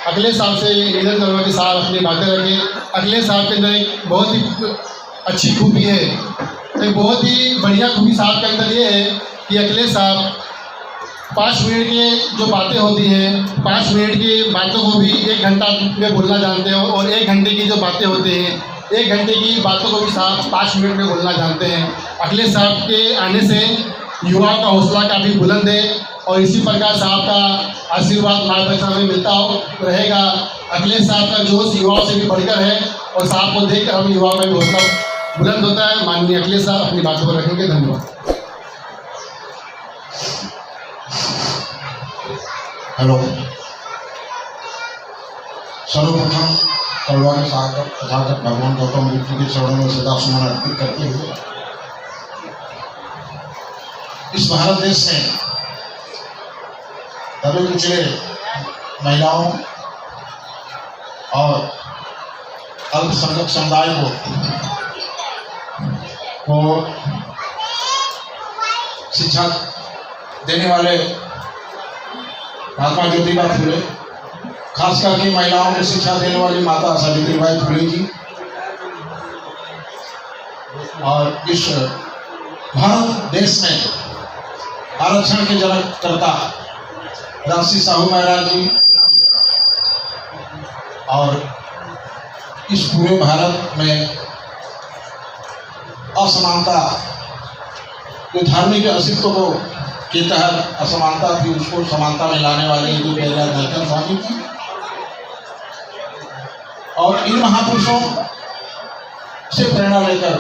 अगले साल से निवेदन करूँगा कि साहब अपनी बातें रखें। अगले साहब के अंदर एक बहुत ही अच्छी खूबी है, एक बहुत ही बढ़िया खूबी साहब के अंदर ये है कि अगले साहब 5 मिनट की जो बातें होती हैं 5 मिनट की बातों को भी 1 घंटा में बोलना जानते हो, और 1 घंटे की जो बातें होती हैं 1 घंटे की बातों को भी साहब 5 मिनट में बोलना जानते हैं। अगले साहब के आने से युवाओं का हौसला काफ़ी बुलंद है, और इसी प्रकार साहब का आशीर्वाद मार्गदर्शन में मिलता रहेगा। अगले साहब का जोश युवाओं से भी बढ़कर है, और साहब को देखकर हम युवाओं का भी हौसला बुलंद होता है। माननीय अगले साहब अपनी बातों को रखेंगे। धन्यवाद। हेलो, सर्वप्रथम कलवा के साथ भगवान गौतम बुद्ध के चरणों में सदा सुमन अर्पित करते हुए इस भारत देश में दबे कुचले महिलाओं और अल्पसंख्यक समुदाय को शिक्षा देने वाले महात्मा ज्योतिबा फुले, खास करके महिलाओं को शिक्षा देने वाली माता सावित्रीबाई फुले जी, और इस भारत देश में आरक्षण के जनककर्ता राजसी साहू महाराज जी, और इस पूरे भारत में असमानता जो धार्मिक अस्तित्व को के तहत असमानता थी उसको समानता में लाने वाले हिंदू प्यारे नायकर स्वामी जी, और इन महापुरुषों से प्रेरणा लेकर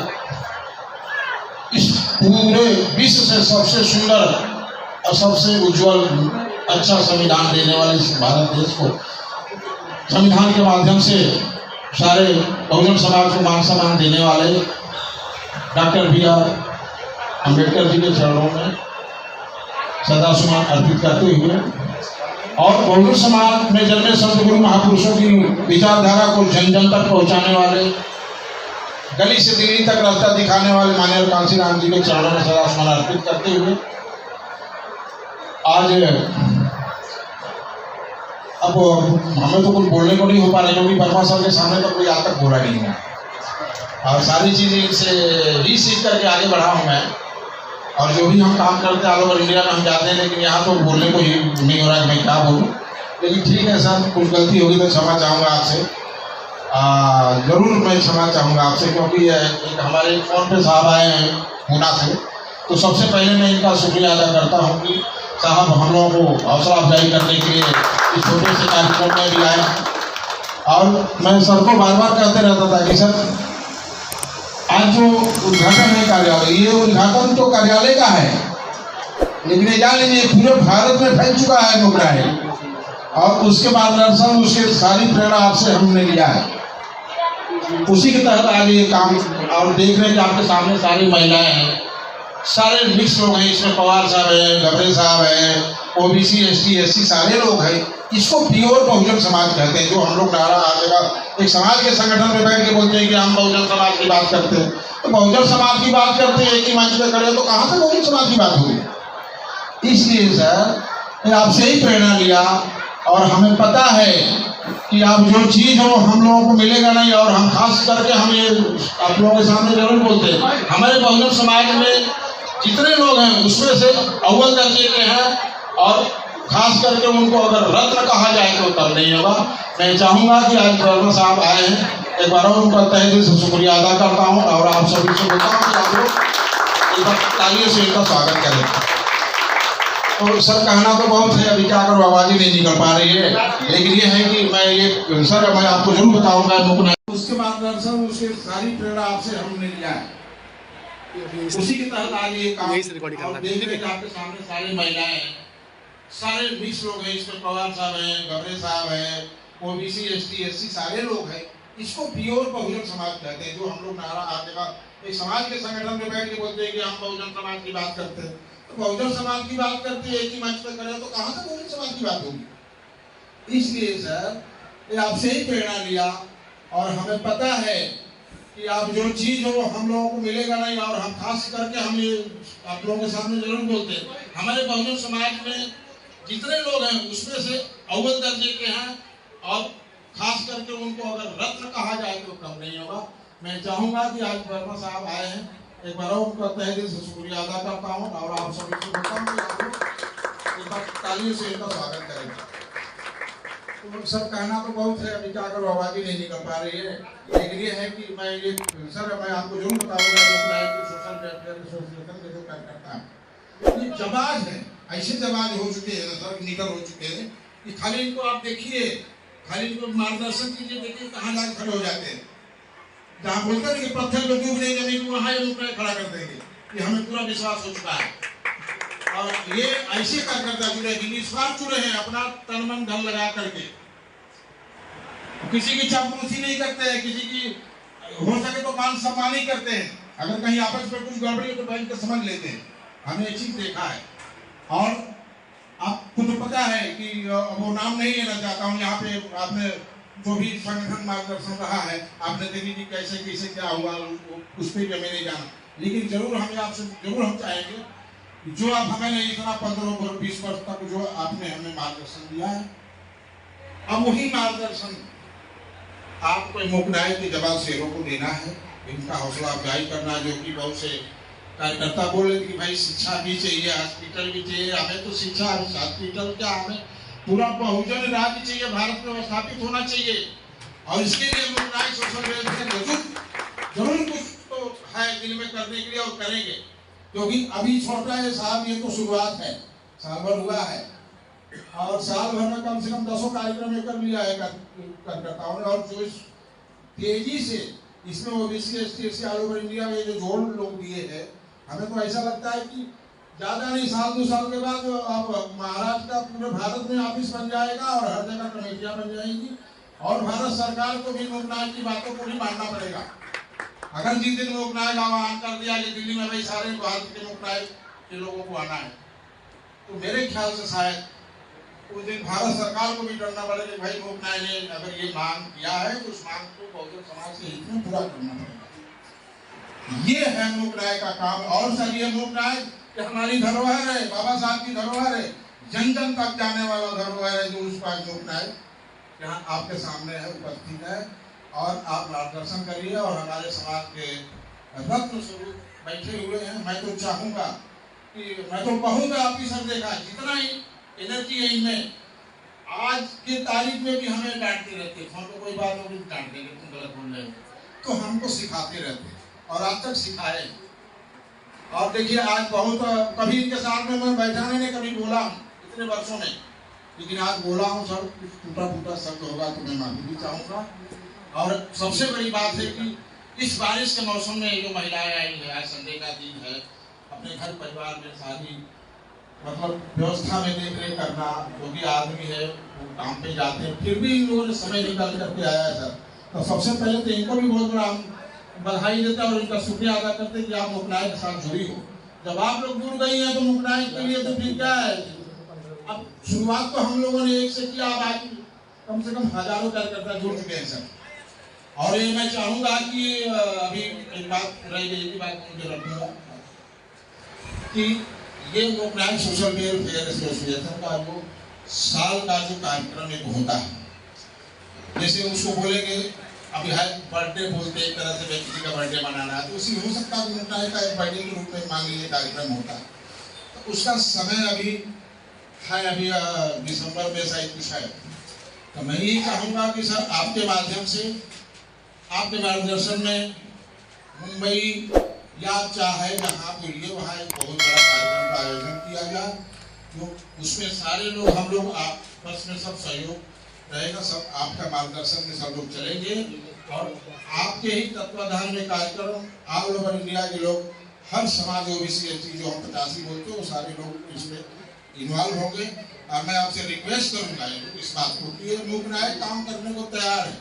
इस पूरे विश्व से सबसे सुंदर और सबसे उज्जवल अच्छा संविधान देने वाले इस भारत देश को संविधान के माध्यम से सारे बहुजन समाज को मान सम्मान देने वाले डॉक्टर B.R. अम्बेडकर जी के चरणों में सदा सुमन अर्पित करते हुए, और बहुजन समाज में जन्मे संत गुरु महापुरुषों की विचारधारा को जन जन तक पहुंचाने वाले, गली से दिल्ली तक रास्ता दिखाने वाले माननीय कांशीराम जी के चरणों में सदा सुमन अर्पित करते हुए आज अब हमें तो कुछ बोलने को नहीं हो पा रहा, क्योंकि वर्मा साहब के सामने तो कोई आज तक बोला नहीं है, और सारी चीज़ें से ही सीख करके आगे बढ़ा हूँ मैं। और जो भी हम काम करते हैं ऑल ओवर इंडिया में हम जाते हैं, लेकिन यहाँ तो बोलने को ही नहीं हो रहा है मैं क्या बोलूँ, लेकिन ठीक है सर, कुछ गलती होगी तो क्षमा चाहूँगा आपसे, ज़रूर मैं क्षमा चाहूँगा आपसे, क्योंकि एक हमारे फ़ोन पे साहब आए हैं पूना से, तो सबसे पहले मैं इनका शुक्रिया अदा करता हूँ कि साहब हम लोगों को हौसला अफजाई करने के लिए इस छोटे से कार्यक्रम में भी आए। और मैं सर को बार बार कहते रहता था कि सर आज जो उद्घाटन है कार्यालय, ये उद्घाटन तो कार्यालय का है, लेकिन ये जान लीजिए पूरे भारत में फैल चुका है मुकरा है, और उसके मार्गदर्शन उसके सारी प्रेरणा आपसे हमने लिया है, उसी के तहत आज ये काम। और देख रहे हैं कि आपके सामने सारी महिलाएं हैं, सारे मिक्स लोग हैं, इसमें पवार साहब हैं, घबरे साहब हैं, OBC ST SC सारे लोग हैं। इसको प्योर बहुजन समाज कहते हैं, जो हम लोग नारा हर जगह एक समाज के संगठन में बैठ के बोलते हैं कि हम बहुजन समाज की बात करते हैं, तो बहुजन समाज की बात करते हैं एक ही मंच पे खड़े हो, तो कहाँ से बहुजन समाज की बात होगी। इसलिए सर आपसे ही प्रेरणा लिया, और हमें पता है कि आप जो चीज़ हो हम लोगों को मिलेगा नहीं, और हम खास करके हम ये आप लोगों के सामने जरूर बोलते हैं, हमारे बहुजन समाज में जितने लोग हैं उसमें से अव्वल दर्जे के हैं, और खास करके उनको अगर रत्न कहा जाए तो तब नहीं होगा। मैं चाहूँगा कि आज वर्मा साहब आए हैं, एक बार और उनका तहे दिल से शुक्रिया अदा करता हूँ, और आप सभी से बोलता हूँ कि आप लोग एक बार तालियों से इनका स्वागत करें। तो सर कहना तो बहुत है, अभी क्या करो आवाज़ ही नहीं निकल पा रही है, लेकिन ये है कि मैं ये सर मैं आपको जरूर बताऊँगा मुकना उसके मार्गदर्शन उसके सारी प्रेरणा आपसे हमने लिया है, उसी के तहत आज ये काम। और देख रहे हैं आपके सामने सारी महिलाएं हैं, सारे मिक्स लोग हैं, इसमें पवार साहब हैं, घबरे साहब हैं, OBC ST SC सारे लोग हैं। इसको प्योर बहुजन समाज कहते हैं, जो हम लोग नारा हर जगह एक समाज के संगठन में बैठ के बोलते हैं कि हम बहुजन समाज की बात करते हैं, तो बहुजन समाज की बात करते हैं एक ही मंच पे खड़े, तो कहाँ से बहुजन समाज की बात होगी। इसलिए सर आपसे ही प्रेरणा लिया, और हमें पता है कि आप जो चीज़ हो हम लोगों को मिलेगा नहीं, और हम खास करके हम ये आप लोगों के सामने जरूर बोलते हैं, हमारे बहुजन समाज में जितने लोग हैं उसमें से अव्वल दर्जे के हैं, और खास करके उनको अगर रत्न कहा जाए तो कम नहीं होगा। मैं चाहूंगा कि आज वर्मा साहब आए हैं, एक बार उनका तहे दिल से शुक्रिया अदा करता हूँ और आप सभी को बताता हूँ कि एक बार तालियों से इनका स्वागत करेंगे। तो सर कहना तो बहुत है, अभी क्या करो आवाज ही नहीं निकल पा रही है, लेकिन ये है कि मैं आपको जरूर बताऊंगा जो सोशल वेलफेयर एसोसिएशन के जो कार्यकर्ता है ये जवाब है, ऐसे जवाब हो चुके हैं सर, निकल हो चुके हैं कि खाली इनको आप देखिए, खाली इनको मार्गदर्शन कीजिए, देखिए कहाँ जाकर खड़े हो जाते हैं। जहाँ बोलते हैं कि पत्थर को डूब नहीं जमीन को वहाँ ये खड़ा कर देंगे, ये हमें पूरा विश्वास हो चुका है। और ये ऐसे कार्यकर्ता जुड़े निस्वार्थ जुड़े हैं, अपना तन मन धन लगा करके, किसी की चापलूसी नहीं करते हैं, किसी की हो सके तो मान सम्मान ही करते हैं। अगर कहीं आपस में कुछ गड़बड़ी हो तो बैंक को समझ लेते हैं, हमने ये चीज देखा है। और आपको तो पता है कि वो नाम नहीं लेना चाहता हूँ, यहाँ पे आपने जो भी संगठन मार्गदर्शन रहा है, आपने देखी कि कैसे कैसे क्या हुआ, उस पर भी हमें नहीं जाना, लेकिन जरूर हमें आपसे जरूर हम चाहेंगे जो आप हमें नहीं इतना 15-20 वर्ष तक जो आपने हमें मार्गदर्शन दिया है, अब वही मार्गदर्शन आपको मुकनायत के जवाब शेरों को देना है, इनका हौसला अफजाई करना। जो कि बहुत से कार्यकर्ता बोल रहे कि भाई शिक्षा भी चाहिए, हॉस्पिटल भी चाहिए, हमें तो शिक्षा हॉस्पिटल क्या, हमें पूरा बहुजन राज्य चाहिए, भारत में स्थापित होना चाहिए। और इसके लिए मुकनायत सोशल वेलफेयर जरूर कुछ तो है दिल में करने के लिए और करेंगे, क्योंकि अभी छोटा है साहब, ये तो शुरुआत है, साल भर हुआ है और साल भर में कम से कम 10 कार्यक्रम कर लिया है कार्यकर्ताओं ने। और जो इस तेजी से इसमें ओबीसी एसटी से ऑल ओवर इंडिया में जो जोड़ लोग दिए हैं, हमें तो ऐसा लगता है कि ज्यादा नहीं, 1-2 साल के बाद अब महाराष्ट्र का पूरे भारत में ऑफिस बन जाएगा और हर जगह कमेटियां बन जाएंगी और भारत सरकार को भी मुकनायत की बातों को भी मानना पड़ेगा। अगर जिस दिन मुकनायत आह्वान कर दिया कि दिल्ली में भाई सारे भारत के मुकनायत के लोगों को आना है, तो मेरे ख्याल से शायद उस दिन भारत सरकार को भी डरना पड़ेगा कि भाई मुकनायत ने अगर ये मांग किया है तो उस मांग को बहुजन समाज के हित में पूरा करना पड़ेगा। ये है मुकनायत का काम। और सर ये मुकनायत कि हमारी धरोहर है, बाबा साहब की धरोहर है, जन जन तक जाने वाला धरोहर है, जो उसका मुकनायत यहाँ आपके सामने है, उपस्थित है। और आप मार्गदर्शन करिए और हमारे समाज के रत्न स्वरूप बैठे हुए हैं। मैं तो चाहूंगा कि मैं तो कहूँगा आपकी सर देखा जितना ही एनर्जी है इनमें, आज के तारीख में भी हमें डांटते रहते, फोन पे कोई बात होगी डांट देंगे, तुम गलत बोल रहे हो, तो हमको सिखाते रहते और आज तक सिखाए। और देखिए आज बहुत कभी इनके साथ में मैं बैठा नहीं, कभी बोला हूँ इतने वर्षों में, लेकिन आज बोला हूँ सर, कुछ टूटा फूटा शब्द होगा तो मैं माफी भी चाहूँगा। और सबसे बड़ी बात है कि इस बारिश के मौसम में जो महिलाएं आई है, आज संडे का दिन है, अपने घर परिवार में सारी मतलब व्यवस्था में देख रेख करना, जो भी आदमी है वो काम पे जाते हैं, फिर भी इन लोगों ने समय निकाल करके आया है सर। तो सबसे पहले तो इनको भी बहुत बड़ा बधाई देता और इनका शुक्रिया अदा करते कि आप मुकनायत के साथ जुड़ी हो। जब आप लोग जुड़ गई हैं तो मुकनायत के लिए तो फिर क्या है, अब शुरुआत तो हम लोगों ने एक से किया, अब आज कम से कम हजारों कार्यकर्ता जुड़ चुके हैं सर। और ये मैं चाहूंगा कि अभी एक बात रह गई, एक बात मुझे रखूंगा कि ये मुकनायत सोशल वेलफेयर एसोसिएशन का जो साल का जो कार्यक्रम एक होता है, जैसे उसको बोलेंगे अभी है बर्थडे बोलते एक तरह से किसी का बर्थडे मनाना है, तो उसी हो सकता है मुकनायत का एक बर्थडे के रूप में मान लीजिए कार्यक्रम होता है, तो उसका समय अभी है, अभी दिसंबर में शायद कुछ है। तो मैं यही चाहूँगा कि सर आपके माध्यम से, आपके मार्गदर्शन में मुंबई या चाहे जहाँ बोलिए वहाँ एक बहुत बड़ा कार्यक्रम का आयोजन किया जाए, जो उसमें सारे लोग हम लोग आपस में सब सहयोग रहेगा, सब आपका मार्गदर्शन में सब लोग चलेंगे और आपके ही तत्वाधान में कार्यक्रम ऑल ओवर इंडिया के लोग, हर समाज ओबीसी एसटी जो हम 85 बोलते हैं वो सारे लोग इसमें इन्वॉल्व होंगे। और मैं आपसे रिक्वेस्ट करूंगा इस बात को कि ये मुकनायत काम करने को तैयार है,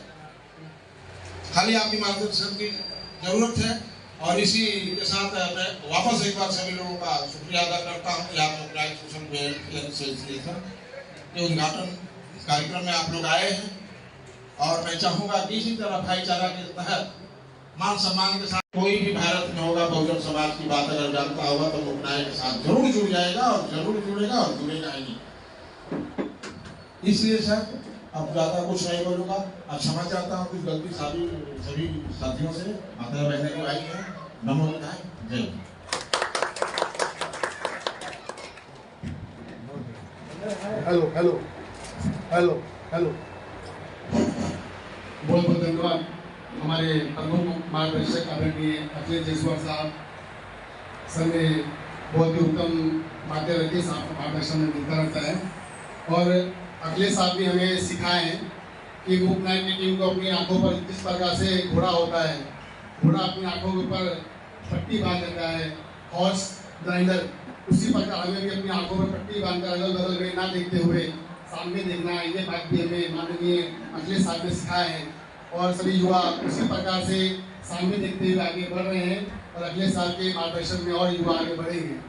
खाली आपकी मार्गदर्शन की जरूरत है। और इसी के साथ मैं वापस एक बार सभी लोगों का शुक्रिया अदा करता हूँ कि आप मुकनायत सोशल वेलफेयर एसोसिएशन के उद्घाटन कार्यक्रम में आप लोग आए हैं। और मैं चाहूंगा कि इसी तरह भाईचारा के तहत मान सम्मान के साथ कोई भी भारत में होगा बहुजन समाज की बात अगर जानता होगा तो मुकनायत के साथ जरूर जुड़ जाएगा और जरूर जुड़ेगा और जुड़ेगा ही। इसलिए सर अब ज़्यादा कुछ नहीं बोलूँगा। अब क्षमा चाहता हूँ, कुछ गलती सभी साथियों से, माता बहने की आई है। नमो बुद्धाय, जय Hind. Hello hello hello hello. बहुत बहुत धन्यवाद हमारे प्रमुख मार्गदर्शक आदरणीय अखिलेश जयसवाल साहब। सर ने बहुत ही उत्तम बातें रखी, साहब का मार्गदर्शन में मिलता रहता है। और अखिलेश साहब भी हमें सिखाए हैं कि मूक नायक की टीम को अपनी आंखों पर किस प्रकार से घोड़ा होता है, घोड़ा अपनी आंखों के ऊपर पट्टी बांध देता है, हॉर्स ग्राइंडर, उसी प्रकार हमें भी अपनी आंखों पर पट्टी बांधकर अगल बगल में ना देखते हुए सामने देखना है। ये बात भी हमें माननीय अखिलेश साहब ने सिखाया है और सभी युवा उसी प्रकार से सामने देखते हुए आगे बढ़ रहे हैं और अखिलेश साहब के मार्गदर्शन में और युवा आगे बढ़ेंगे।